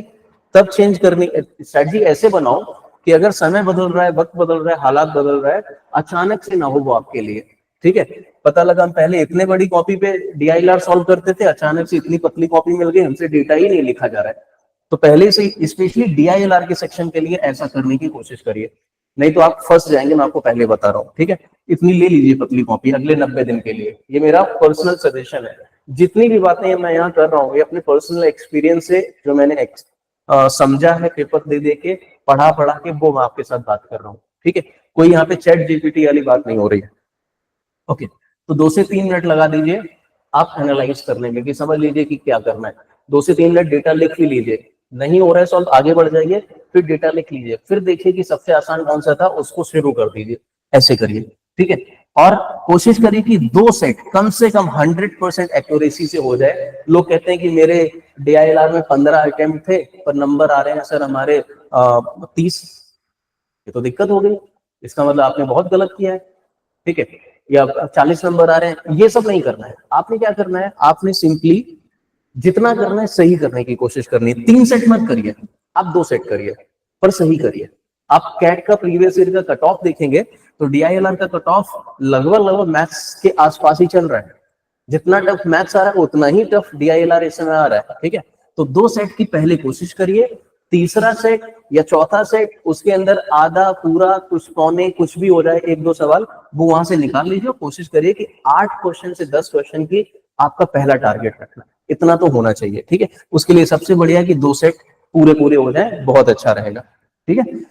तब चेंज करनी, स्ट्रेटजी ऐसे बनाओ कि अगर समय बदल रहा है, वक्त बदल रहा है, हालात बदल रहा है, अचानक से ना हो वो आपके लिए, ठीक है। पता लगा हम पहले इतने बड़ी कॉपी पे डीआईएलआर सॉल्व करते थे, अचानक से इतनी पतली कॉपी मिल गई, हमसे डेटा ही नहीं लिखा जा रहा है। तो पहले से स्पेशली डीआईएलआर के सेक्शन के लिए ऐसा करने की कोशिश करिए, नहीं तो आप फंस जाएंगे, मैं आपको पहले बता रहा हूँ, ठीक है। इतनी ले लीजिए पतली कॉपी अगले 90 दिन के लिए, ये मेरा पर्सनल सजेशन है। जितनी भी बातें मैं यहाँ कर रहा हूँ ये अपने पर्सनल एक्सपीरियंस से, जो मैंने समझा है पेपर दे दे के, पढ़ा पढ़ा के, वो मैं आपके साथ बात कर रहा हूँ, ठीक है। कोई यहाँ पे चैट जीपीटी वाली बात नहीं हो रही है, ओके। तो 2 से 3 मिनट लगा दीजिए आप एनालाइज करने में, कि समझ लीजिए कि क्या करना है। 2 से 3 मिनट डेटा लिख भी लीजिए, नहीं हो रहा है सॉल्व आगे बढ़ जाइए, फिर डेटा लिख लीजिए, फिर देखिए कि सबसे आसान कौन सा था उसको शुरू कर दीजिए, ऐसे करिए, ठीक है। और कोशिश करिए कि 2 सेट कम से कम 100% एक्यूरेसी से हो जाए। लोग कहते हैं कि मेरे डीआईएलआर में 15 अटेम्प्ट थे पर नंबर आ रहे हैं सर हमारे 30, ये तो दिक्कत हो गई, इसका मतलब आपने बहुत गलत किया है, ठीक है, या 40 नंबर आ रहे हैं। ये सब नहीं करना है, आपने क्या करना है, आपने सिंपली जितना करना है सही करने की कोशिश करनी है। 3 सेट मत करिए, आप 2 सेट करिए, पर सही करिए। आप कैट का प्रीवियस ईयर का कट ऑफ देखेंगे तो डीआईएलआर का कट ऑफ लगभग लगभग मैथ्स के आसपास ही चल रहा है। जितना टफ मैथ्स आ रहा है उतना ही टफ डीआईएलआर इस समय आ रहा है, ठीक है। तो 2 सेट की पहले कोशिश करिए, तीसरा सेट या चौथा सेट उसके अंदर आधा पूरा कुछ पौने कुछ भी हो जाए, 1-2 सवाल वो वहां से निकाल लीजिए। कोशिश करिए कि 8 क्वेश्चन से 10 क्वेश्चन की आपका पहला टारगेट रखना, इतना तो होना चाहिए, ठीक है। उसके लिए सबसे बढ़िया है कि 2 सेट पूरे पूरे हो जाए, बहुत अच्छा रहेगा, ठीक है।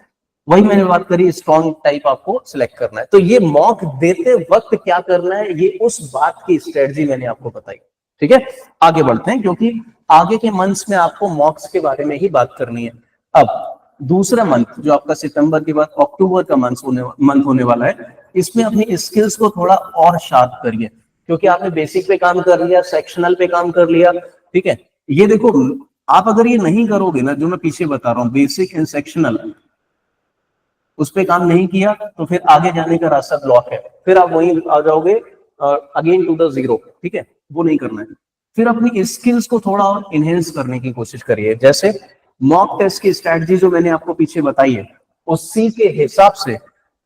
वही मैंने बात करी, स्ट्रॉन्ग टाइप आपको सिलेक्ट करना है। तो ये मॉक देते वक्त क्या करना है, ये उस बात की स्ट्रेटजी मैंने आपको बताई। ठीक है, आगे बढ़ते हैं, क्योंकि आगे के मंथ्स में आपको मॉक्स के बारे में ही बात करनी है। अब दूसरा मंथ जो आपका सितंबर के बाद अक्टूबर का मंथ होने वाला है, इसमें अपनी स्किल्स को थोड़ा और शार्प करिए, क्योंकि आपने बेसिक पे काम कर लिया, सेक्शनल पे काम कर लिया। ठीक है, ये देखो, आप अगर ये नहीं करोगे ना, जो मैं पीछे बता रहा हूँ बेसिक एंड सेक्शनल, उस पे काम नहीं किया तो फिर आगे जाने का रास्ता ब्लॉक है, फिर आप वहीं आ जाओगे अगेन टू द जीरो। ठीक है, वो नहीं करना है। फिर अपनी स्किल्स को थोड़ा और इनहेंस करने की कोशिश करिए। जैसे मॉक टेस्ट की स्ट्रैटेजी जो मैंने आपको पीछे बताई है, उसी के हिसाब से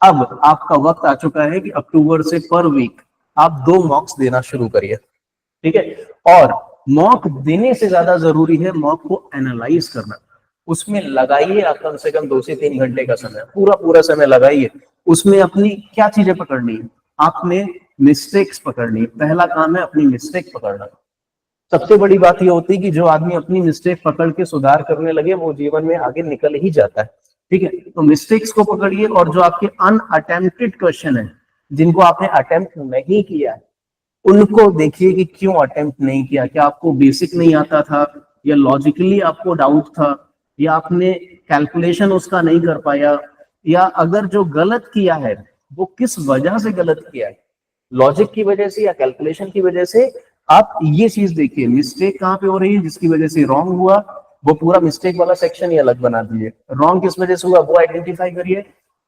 अब आपका वक्त आ चुका है कि अक्टूबर से पर वीक आप 2 मॉक्स देना शुरू करिए। ठीक है, और मॉक देने से ज्यादा जरूरी है मॉक को एनालाइज करना। उसमें लगाइए आप कम से कम 2 से 3 घंटे का समय, पूरा पूरा समय लगाइए। उसमें अपनी क्या चीजें पकड़नी है, आपने मिस्टेक्स पकड़नी है। पहला काम है अपनी मिस्टेक पकड़ना। सबसे बड़ी बात यह होती है कि जो आदमी अपनी मिस्टेक पकड़ के सुधार करने लगे, वो जीवन में आगे निकल ही जाता है। ठीक है, तो मिस्टेक्स को पकड़िए, और जो आपके अनअटेम्प्टेड क्वेश्चन है, जिनको आपने अटेम्प्ट नहीं किया है, उनको देखिए कि क्यों अटेम्प्ट नहीं किया। क्या आपको बेसिक नहीं आता था, या लॉजिकली आपको डाउट था, या आपने कैलकुलेशन उसका नहीं कर पाया, या अगर जो गलत किया है वो किस वजह से गलत किया है, लॉजिक की वजह से या कैलकुलेशन की वजह से। आप ये चीज देखिए, मिस्टेक कहाँ पे हो रही है जिसकी वजह से रॉन्ग हुआ, वो पूरा मिस्टेक वाला सेक्शन ही अलग बना दीजिए। रॉन्ग किस वजह से हुआ वो आइडेंटिफाई करिए,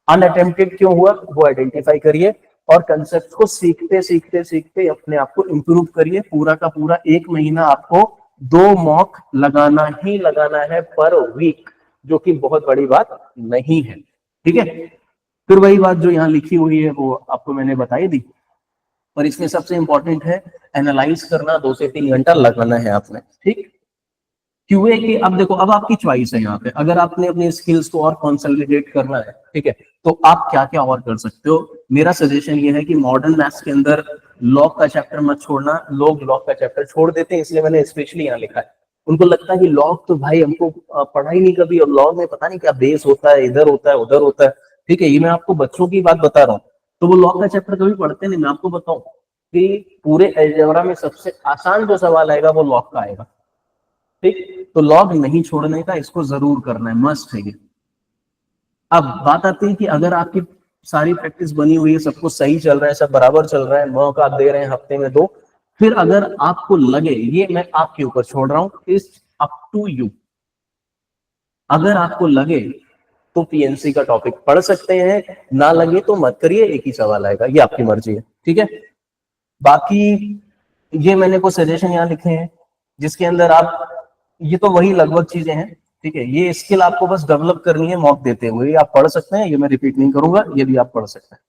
अनअटेम्प्टेड क्यों हुआ वो आइडेंटिफाई करिए, और कंसेप्ट को सीखते सीखते सीखते अपने आप को इंप्रूव करिए। पूरा का पूरा 1 महीना आपको 2 मॉक लगाना ही लगाना है पर वीक, जो कि बहुत बड़ी बात नहीं है। ठीक है, फिर वही बात जो यहाँ लिखी हुई है वो आपको मैंने बताई दी, पर इसमें सबसे इंपॉर्टेंट है एनालाइज करना। 2 से 3 घंटा लगाना है आपने। ठीक, क्यूए की अब देखो, अब आपकी चॉइस है यहाँ पे। अगर आपने अपनी स्किल्स को और कंसोलिडेट करना है, ठीक है, तो आप क्या क्या और कर सकते हो। मेरा सजेशन ये है कि मॉडर्न मैथ्स के अंदर लॉग का चैप्टर मत छोड़ना। लोग लॉग का चैप्टर छोड़ देते हैं, इसलिए मैंने स्पेशली यहाँ लिखा है। उनको लगता है कि लॉग तो भाई हमको पढ़ा ही नहीं कभी, और लॉग में पता नहीं क्या बेस होता है, इधर होता है उधर होता है। ठीक है, ये मैं आपको बच्चों की बात बता रहा हूँ, तो वो लॉग का चैप्टर कभी पढ़ते नहीं। मैं आपको बताऊं कि पूरे अलजेब्रा में सबसे आसान जो सवाल आएगा वो लॉग का आएगा। ठीक, तो लॉग नहीं छोड़ने का, इसको जरूर करना है, मस्ट है ये। अब बात आती है कि अगर आपकी सारी प्रैक्टिस बनी हुई है, सब कुछ सही चल रहा है, सब बराबर चल रहा है, मौका आप दे रहे हैं हफ्ते में 2, फिर अगर आपको लगे, ये मैं आपके ऊपर छोड़ रहा हूं, इट्स अप टू यू। अगर आपको लगे तो पीएनसी का टॉपिक पढ़ सकते हैं, ना लगे तो मत करिए, एक ही सवाल आएगा, ये आपकी मर्जी है। ठीक है, बाकी ये मैंने कुछ सजेशन यहाँ लिखे हैं जिसके अंदर आप, ये तो वही लगभग चीजें हैं। ठीक है, ये स्किल आपको बस डेवलप करनी है मॉक देते हुए। आप पढ़ सकते हैं, ये मैं रिपीट नहीं करूंगा, ये भी आप पढ़ सकते हैं।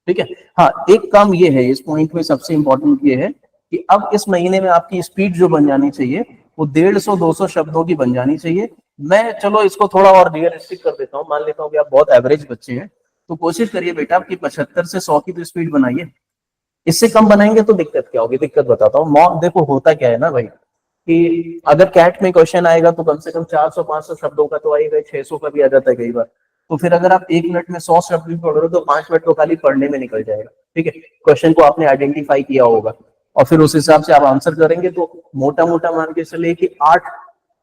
ठीक है, हाँ, एक काम ये है इस पॉइंट में सबसे इंपॉर्टेंट ये है कि अब इस महीने में आपकी स्पीड जो बन जानी चाहिए वो 150-200 शब्दों की बन जानी चाहिए। मैं चलो इसको थोड़ा और रियलिस्टिक कर देता हूँ, मान लेता हूँ कि आप बहुत एवरेज बच्चे हैं, तो कोशिश करिए बेटा आपकी 75 से 100 की तो स्पीड बनाइए। इससे कम बनाएंगे तो दिक्कत क्या होगी, दिक्कत बताता हूँ। मॉक देखो होता क्या है ना भाई, कि अगर कैट में क्वेश्चन आएगा तो कम से कम 400-500 शब्दों का तो आएगा, 600 का भी आ जाता है कई बार। तो फिर अगर आप 1 मिनट में 100 शब्द भी पढ़ रहे हो तो 5 मिनट तो खाली पढ़ने में निकल जाएगा। ठीक है, क्वेश्चन को आपने आइडेंटिफाई किया होगा, और फिर उस हिसाब से आप आंसर करेंगे, तो मोटा मोटा मान के चलिए कि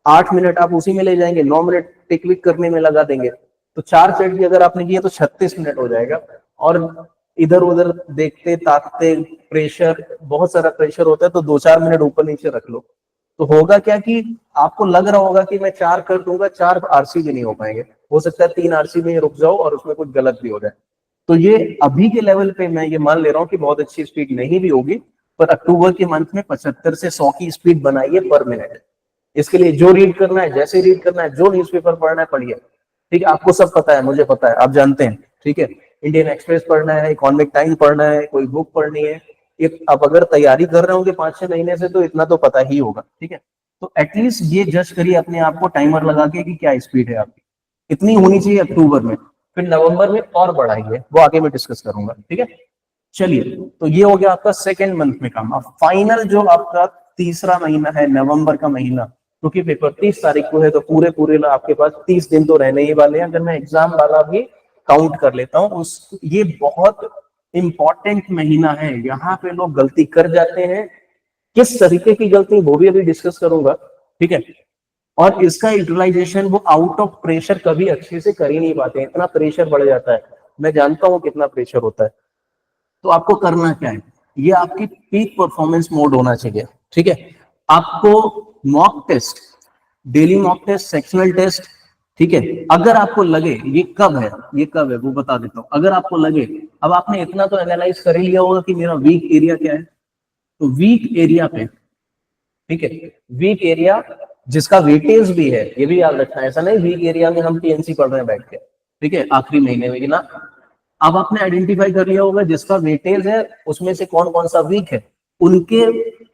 8 मिनट आप उसी में ले जाएंगे, 9 मिनट टिक विक करने में लगा देंगे, तो 4 सेट भी अगर आपने किए तो 36 मिनट हो जाएगा। और इधर उधर देखते ताकते, प्रेशर, बहुत सारा प्रेशर होता है, तो 2-4 मिनट ऊपर नीचे रख लो, तो होगा क्या कि आपको लग रहा होगा कि मैं 4 कर दूंगा, 4 आरसी भी नहीं हो पाएंगे, हो सकता है 3 आरसी में रुक जाओ और उसमें कुछ गलत भी हो जाए। तो ये अभी के लेवल पे मैं ये मान ले रहा हूँ कि बहुत अच्छी स्पीड नहीं भी होगी, पर अक्टूबर के मंथ में 75 से 100 की स्पीड बनाइए पर मिनट। इसके लिए जो रीड करना है, जैसे रीड करना है, जो न्यूज़पेपर पढ़ना है पढ़िए। ठीक है, आपको सब पता है, मुझे पता है, आप जानते हैं। ठीक है, इंडियन एक्सप्रेस पढ़ना है, इकोनॉमिक टाइम पढ़ना है, कोई बुक पढ़नी है, आप अगर तैयारी कर रहे होंगे 5-6 महीने से तो इतना तो पता ही होगा। ठीक है, तो एटलीस्ट ये जज करिए अपने आप को टाइमर लगा के कि क्या स्पीड है आपकी, इतनी होनी चाहिए अक्टूबर में। फिर नवंबर में और बढ़ाइए, वो आगे मैं डिस्कस करूंगा। ठीक है, चलिए, तो ये हो गया आपका सेकेंड मंथ में काम। अब फाइनल जो आपका तीसरा महीना है, नवंबर का महीना, क्योंकि पेपर 30 तारीख को है, तो पूरे पूरे आपके पास 30 दिन तो रहने ही वाले हैं। अगर मैं एग्जाम वाला भी काउंट कर लेता हूँ। उस ये बहुत इंपॉर्टेंट महीना है, यहाँ पे लोग गलती कर जाते हैं। किस तरीके की गलती वो भी अभी डिस्कस करूंगा, ठीक है। और इसका यूटिलाइजेशन वो आउट ऑफ प्रेशर कभी अच्छे से कर ही नहीं पाते, इतना प्रेशर बढ़ जाता है, मैं जानता हूँ कितना प्रेशर होता है। तो आपको करना क्या है, ये आपकी पीक परफॉर्मेंस मोड होना चाहिए, ठीक है। आपको mock test, daily mock test, sectional test, ठीक है। अगर आपको लगे ये कब है, ये कब है वो बता देता हूँ। अगर आपको लगे, अब आपने इतना तो एनालाइज कर ही लिया होगा कि मेरा वीक एरिया क्या है, तो वीक एरिया पे, ठीक है, वीक एरिया जिसका वेटेज भी है, ये भी याद रखना है। ऐसा नहीं वीक एरिया में हम टीएनसी पढ़ रहे हैं बैठ के, ठीक है, आखिरी महीने में ना। अब आपने आइडेंटिफाई कर लिया होगा जिसका वेटेज है उसमें से कौन कौन सा वीक है, उनके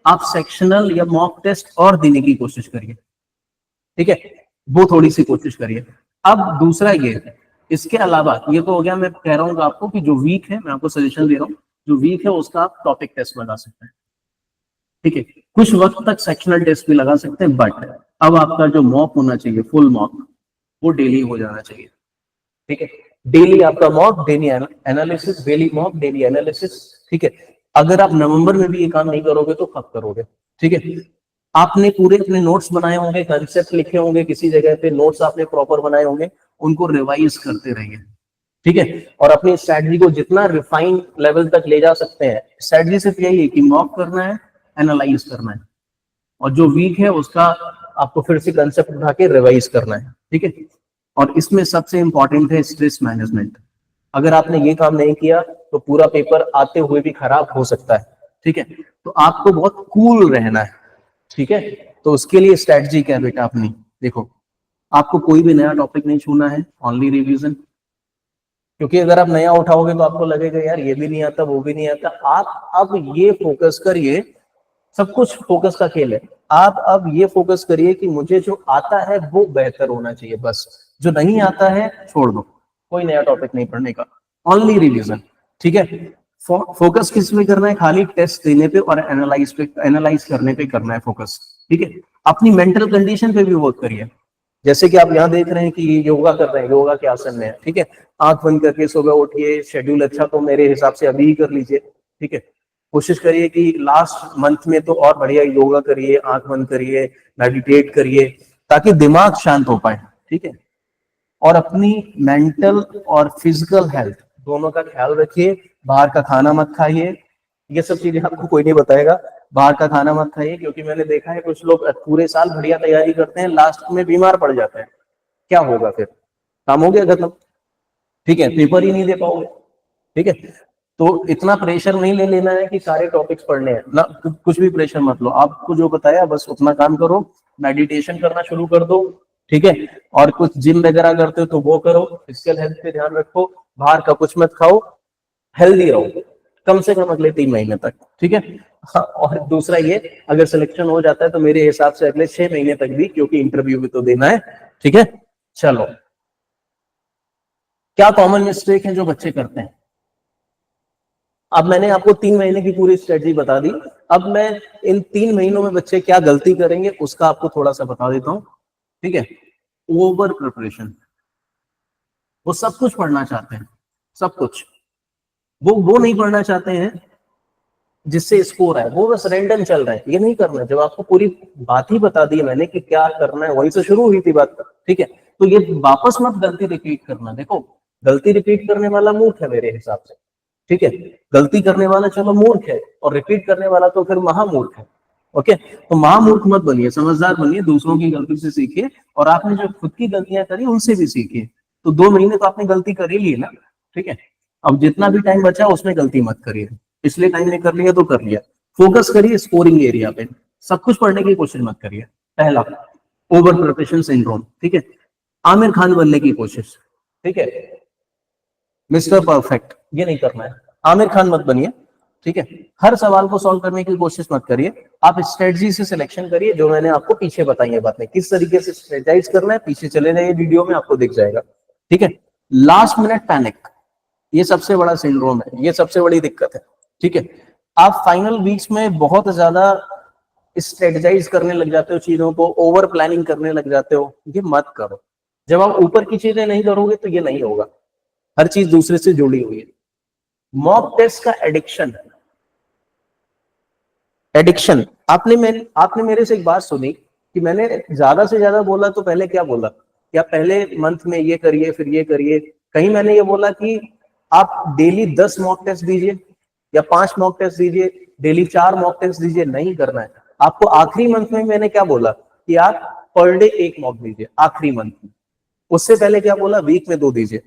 आप सेक्शनल या मॉक टेस्ट और देने की कोशिश करिए, ठीक है, वो थोड़ी सी कोशिश करिए। अब दूसरा ये, इसके अलावा ये तो हो गया, मैं कह रहा हूँ आपको कि जो वीक है, मैं आपको सजेशन दे रहा हूँ, जो वीक है उसका आप टॉपिक टेस्ट लगा सकते हैं, ठीक है। कुछ वक्त तक सेक्शनल टेस्ट भी लगा सकते हैं, बट अब आपका जो मॉक होना चाहिए, फुल मॉक, वो डेली हो जाना चाहिए, ठीक है। डेली आपका mock, daily analysis, daily mock, daily analysis, ठीक है। अगर आप नवंबर में भी ये काम नहीं करोगे तो कब करोगे, ठीक है। आपने पूरे अपने नोट्स बनाए होंगे, कंसेप्ट लिखे होंगे, किसी जगह पे नोट्स आपने प्रॉपर बनाए होंगे, उनको रिवाइज करते रहिए, ठीक है। और अपनी स्ट्रेटजी को जितना रिफाइन लेवल तक ले जा सकते हैं, स्ट्रेटजी सिर्फ यही है कि मॉक करना है, एनालाइज करना है, और जो वीक है उसका आपको फिर से कंसेप्ट उठा के रिवाइज करना है, ठीक है। और इसमें सबसे इंपॉर्टेंट है स्ट्रेस मैनेजमेंट। अगर आपने ये काम नहीं किया तो पूरा पेपर आते हुए भी खराब हो सकता है, ठीक है। तो आपको बहुत कूल रहना है, ठीक है। तो उसके लिए स्ट्रेटजी क्या है बेटा अपनी, देखो, आपको कोई भी नया टॉपिक नहीं छूना है, ओनली रिवीजन। क्योंकि अगर आप नया उठाओगे तो आपको लगेगा यार ये भी नहीं आता, वो भी नहीं आता। आप अब ये फोकस करिए, सब कुछ फोकस का खेल है। आप अब ये फोकस करिए कि मुझे जो आता है वो बेहतर होना चाहिए, बस। जो नहीं आता है छोड़ दो, कोई नया टॉपिक नहीं पढ़ने का, ओनली रिवीजन, ठीक है। फोकस किस में करना है, खाली टेस्ट देने पे और एनालाइज करने पे करना है फोकस, ठीक है। अपनी मेंटल कंडीशन पे भी वर्क करिए। जैसे कि आप यहाँ देख रहे हैं कि योगा कर रहे हैं, योगा के आसन में है, ठीक है। आंख बंद करके सुबह उठिए, शेड्यूल अच्छा तो मेरे हिसाब से अभी ही कर लीजिए, ठीक है। कोशिश करिए कि लास्ट मंथ में तो और बढ़िया योगा करिए, आंख बंद करिए, मेडिटेट करिए, ताकि दिमाग शांत हो पाए, ठीक है। और अपनी मेंटल और फिजिकल हेल्थ दोनों का ख्याल रखिए। बाहर का खाना मत खाइए, ये सब चीजें आपको कोई नहीं बताएगा। बाहर का खाना मत खाइए, क्योंकि मैंने देखा है कुछ लोग पूरे साल बढ़िया तैयारी करते हैं, लास्ट में बीमार पड़ जाते हैं। क्या होगा फिर, काम हो गया खत्म, ठीक है, पेपर ही नहीं दे पाओगे, ठीक है। तो इतना प्रेशर नहीं ले लेना है कि सारे टॉपिक्स पढ़ने हैं ना, कुछ भी प्रेशर मत लो। आपको जो बताया बस उतना काम करो, मेडिटेशन करना शुरू कर दो, ठीक है। और कुछ जिम वगैरह करते हो तो वो करो, फिजिकल हेल्थ पे ध्यान रखो, बाहर का कुछ मत खाओ, हेल्दी रहो कम से कम अगले 3 महीने तक, ठीक है। हाँ, और दूसरा ये, अगर सिलेक्शन हो जाता है तो मेरे हिसाब से अगले 6 महीने तक भी, क्योंकि इंटरव्यू भी तो देना है, ठीक है। चलो, क्या कॉमन मिस्टेक है जो बच्चे करते हैं। अब मैंने आपको 3 महीने की पूरी स्ट्रेटजी बता दी। अब मैं इन 3 महीनों में बच्चे क्या गलती करेंगे उसका आपको थोड़ा सा बता देता हूं, ठीक है। ओवर प्रिपरेशन, वो सब कुछ पढ़ना चाहते हैं, सब कुछ, वो नहीं पढ़ना चाहते हैं जिससे स्कोर है, वो बस रैंडम चल रहा है, ये नहीं करना। जब आपको पूरी बात ही बता दी है मैंने कि क्या करना है, वहीं से शुरू हुई थी बात, ठीक है। तो ये वापस मत गलती रिपीट करना। देखो, गलती रिपीट करने वाला मूर्ख है मेरे हिसाब से, ठीक है। गलती करने वाला चलो मूर्ख है, और रिपीट करने वाला तो फिर महामूर्ख है, ओके। तो महामूर्ख मत बनिए, समझदार बनिए, दूसरों की गलती से सीखिए, और आपने जो खुद की गलतियां करी उनसे भी सीखिए। तो 2 महीने तो आपने गलती कर ही ली ना, ठीक है। अब जितना भी टाइम बचा उसमें गलती मत करिए, पिछले टाइम में कर लिया तो कर लिया। फोकस करिए स्कोरिंग एरिया पे, सब कुछ पढ़ने की कोशिश मत करिए। पहला, ओवर प्रिपरेशन सिंड्रोम, ठीक है। आमिर खान बनने की कोशिश, ठीक है, मिस्टर परफेक्ट, ये नहीं करना है। आमिर खान मत बनिए, ठीक है। हर सवाल को सॉल्व करने की कोशिश मत करिए। आप स्ट्रेटजी से सिलेक्शन करिए, जो मैंने आपको पीछे बताई है बातें, किस तरीके से स्ट्रेटेजाइज करना है, पीछे चले जाइए वीडियो में, आपको दिख जाएगा, ठीक है। लास्ट मिनट पैनिक, ये सबसे बड़ा सिंड्रोम है, ये सबसे बड़ी दिक्कत है, ठीक है। आप फाइनल वीक्स में बहुत ज्यादा स्ट्रेटेजाइज करने लग जाते हो, चीजों को ओवर प्लानिंग करने लग जाते हो, ये मत करो। जब आप ऊपर की चीजें नहीं करोगे तो ये नहीं होगा, हर चीज दूसरे से जुड़ी हुई है। मॉक टेस्ट का एडिक्शन आपने मेरे से एक बात सुनी कि मैंने ज्यादा से ज्यादा बोला, तो पहले क्या बोला, क्या पहले मंथ में ये करिए फिर ये करिए। कहीं मैंने ये बोला कि आप डेली 10 मॉक टेस्ट दीजिए या 5 मॉक टेस्ट दीजिए, डेली 4 मॉक टेस्ट दीजिए, नहीं करना है आपको। आखिरी मंथ में मैंने क्या बोला कि आप पर डे 1 मॉक दीजिए आखिरी मंथ में। उससे पहले क्या बोला, वीक में 2 दीजिए।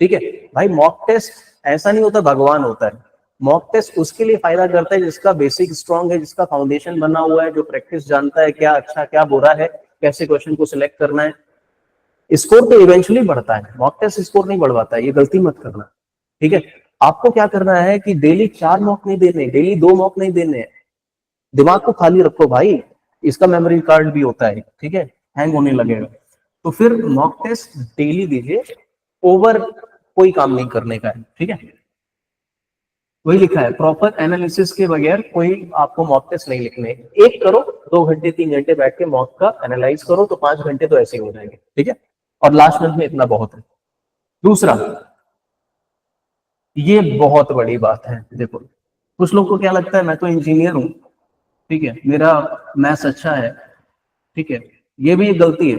ठीक है भाई, मॉक टेस्ट ऐसा नहीं होता भगवान होता है। मॉक टेस्ट उसके लिए फायदा करता है जिसका बेसिक स्ट्रांग है, जिसका फाउंडेशन बना हुआ है, जो प्रैक्टिस जानता है क्या अच्छा क्या बुरा है, कैसे क्वेश्चन को सिलेक्ट करना है। स्कोर तो इवेंचुअली बढ़ता है, मॉक टेस्ट स्कोर नहीं बढ़वाता है, ये गलती मत करना। ठीक है, आपको क्या करना है कि डेली 4 मॉक नहीं देने, डेली 2 मॉक नहीं देने, दिमाग को खाली रखो भाई, इसका मेमोरी कार्ड भी होता है। ठीक है, हैंग होने लगेगा। तो फिर मॉक टेस्ट डेली दीजिए, ओवर कोई काम नहीं करने का है। ठीक है, वही लिखा है, प्रॉपर एनालिसिस के बगैर कोई आपको मॉक टेस्ट नहीं लिखने। एक करो, 2 घंटे 3 घंटे बैठ के मॉक का एनालाइज करो, तो 5 घंटे तो ऐसे ही हो जाएंगे। ठीक है, और लास्ट मंथ में इतना बहुत है। दूसरा, ये बहुत बड़ी बात है। देखो, कुछ लोग को क्या लगता है, मैं तो इंजीनियर हूं, ठीक है, मेरा मैथ्स अच्छा है, ठीक है, ये भी एक गलती है।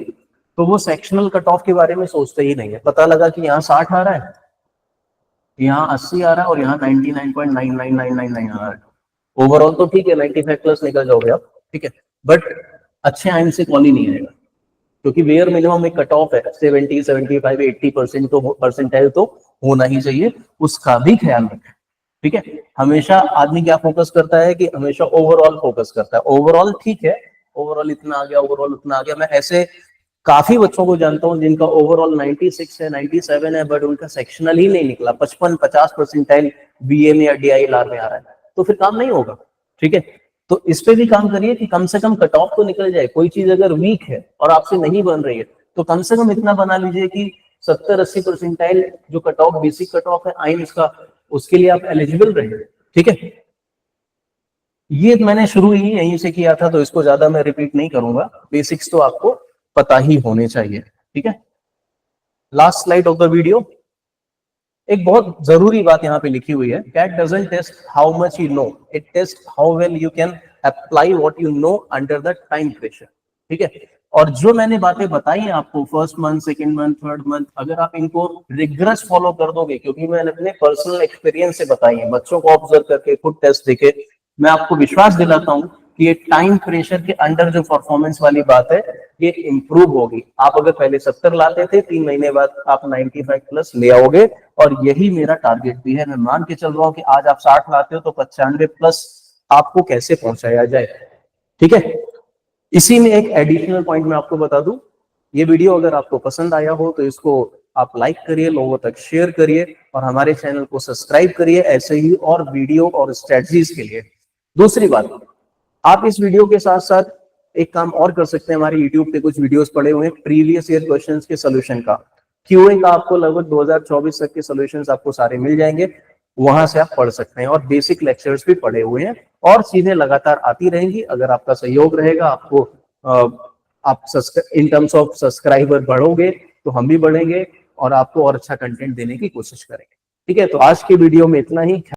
तो वो सेक्शनल कट ऑफ के बारे में सोचते ही नहीं है। पता लगा कि यहाँ 60 आ रहा है, यहाँ 80 आ रहा है और यहाँ 99.99999 आ रहा है। ओवरऑल तो ठीक है, 95 प्लस निकल जाओगे आप। ठीक है, बट अच्छे आइंड से कॉल ही नहीं आएगा, क्योंकि वेयर मिनिमम एक कट ऑफ है 70, 75, 80% तो परसेंटाइल तो होना ही चाहिए, उसका भी ख्याल रखें। ठीक है, हमेशा आदमी क्या फोकस करता है कि हमेशा ओवरऑल फोकस करता है। ओवरऑल ठीक है, ओवरऑल इतना आ गया, ओवरऑल उतना आ गया। मैं ऐसे काफी बच्चों को जानता हूं जिनका ओवरऑल 96 है, 97 है, बट उनका सेक्शनल ही नहीं निकला। 55-50 परसेंटाइल बीए में या DILR में आ रहा है, तो फिर काम नहीं होगा। ठीक है, तो इस पे भी काम करिए कि कम से कम कट ऑफ तो निकल जाए। कोई चीज अगर वीक है और आपसे नहीं बन रही है, तो कम से कम इतना बना लीजिए कि 70-80 परसेंटाइल जो cut off, basic cut off है आइंस का, उसके लिए आप एलिजिबल रहे। ठीक है, ये मैंने शुरू ही यहीं से किया था, तो इसको ज्यादा मैं रिपीट नहीं करूंगा। बेसिक्स तो आपको पता ही होने चाहिए। ठीक है, last slide of the video, एक बहुत जरूरी बात यहाँ पे लिखी हुई है, CAT doesn't test how much you know, it test how well you can apply what you know under the time pressure. ठीक है, और जो मैंने बातें बताई हैं आपको first month, second month, third month, अगर आप इनको रिग्रेस फॉलो कर दोगे, क्योंकि मैंने अपने पर्सनल एक्सपीरियंस से बताई है, बच्चों को ऑब्जर्व करके, खुद टेस्ट देके, मैं आपको विश्वास दिलाता हूँ कि ये टाइम प्रेशर के अंडर जो परफॉर्मेंस वाली बात है, ये इंप्रूव होगी। आप अगर पहले 70 लाते थे, 3 महीने बाद आप 95 प्लस ले आओगे, और यही मेरा टारगेट भी है। मैं मान के चल रहा हूँ कि आज आप 60 लाते हो, तो 95 प्लस आपको कैसे पहुंचाया जाए। ठीक है, इसी में एक एडिशनल पॉइंट मैं आपको बता दूं, ये वीडियो अगर आपको पसंद आया हो तो इसको आप लाइक करिए, लोगों तक शेयर करिए, और हमारे चैनल को सब्सक्राइब करिए ऐसे ही और वीडियो और स्ट्रेटजीज के लिए। दूसरी बात, आप इस वीडियो के साथ साथ एक काम और कर सकते हैं। हमारे यूट्यूब पे कुछ वीडियोस पड़े हुए हैं प्रीवियस ईयर क्वेश्चंस के सोल्यूशन का, क्यूए का, आपको लगभग 2024 तक के सॉल्यूशंस आपको सारे मिल जाएंगे, वहां से आप पढ़ सकते हैं। और बेसिक लेक्चर्स भी पढ़े हुए हैं, और चीजें लगातार आती रहेंगी। अगर आपका सहयोग रहेगा, आपको आप इन टर्म्स ऑफ सब्सक्राइबर बढ़ोगे, तो हम भी बढ़ेंगे और आपको और अच्छा कंटेंट देने की कोशिश करेंगे। ठीक है, तो आज के वीडियो में इतना ही।